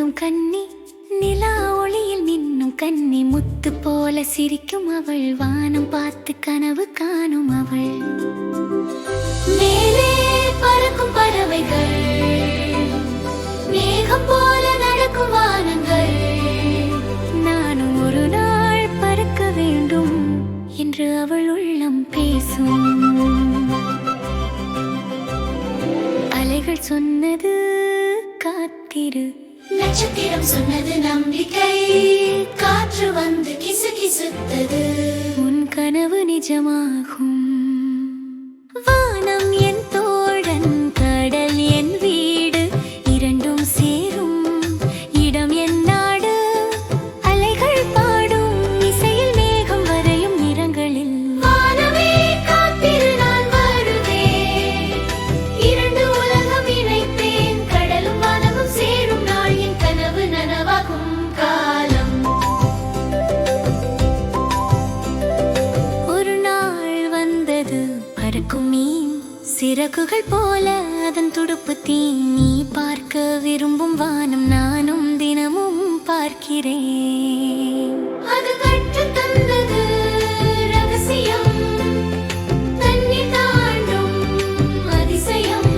சிரிக்கும் கன்னி, நிலா ஒளியில் நின்னும் கன்னி, முத்து போல சிரிக்கும் அவள், வானம் பார்த்து கனவு காணும் அவள். மேலே பறக்கும் பறவைகள், மேகம் போல நடக்கும் வானங்கள், நானும் ஒரு நாள் பறக்க வேண்டும் என்று அவள் உள்ளம் பேசும். அலைகள் சொன்னது காத்திரு, நட்சத்திரம் சொன்னது நம்பிக்கை, காற்று வந்து கிசு கிசுத்தது, உன் கனவு நிஜமாகும். வானம் என் தோழன், கடல் என் வீடு, இரண்டும் சேரும் இடம் என் நாடு. அலைகள் பாடும் இசையில், மேகம் வரையும் நிறங்களில், வானமே காத்திரு நான் வருவேன், இரண்டு உலகம் இணைப்பேன், கடலும் வானமும் சேரும் நாள், என் கனவு நனவாகும் காலம். ஒரு நாள் வந்தது பறக்கும் மீன், சிறகுகள் போல அதன் துடுப்பு தீன், நீ பார்க்க விரும்பும் வானம் நானும் தினமும் பார்க்கிறேன். அது கற்றுத் தந்தது ரகசியம், தண்ணீர் தாண்டும் அதிசயம்.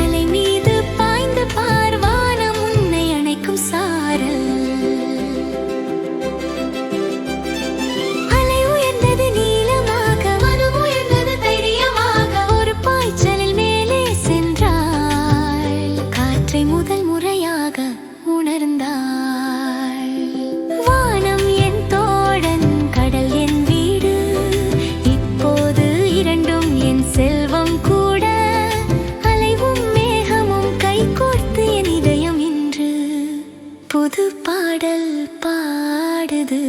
அலை மீது பாய்ந்து பார், வானம் உன்னை அணைக்கும் சாரல். அலை உயர்ந்தது நீளமாக, மனம் உயர்ந்தது தைரியமாக, ஒரு பாய்ச்சலில் மேலே சென்றாள், காற்றை முதல் முறையாக உணர்ந்தாள். வானம் என் தோழன், கடல் என் வீடு, இப்போது இரண்டும் என் செல்வம் கூட. அலைவும் மேகமும் கைகோர்த்து என் இதயம் இன்று புது பாடல் பாடுது.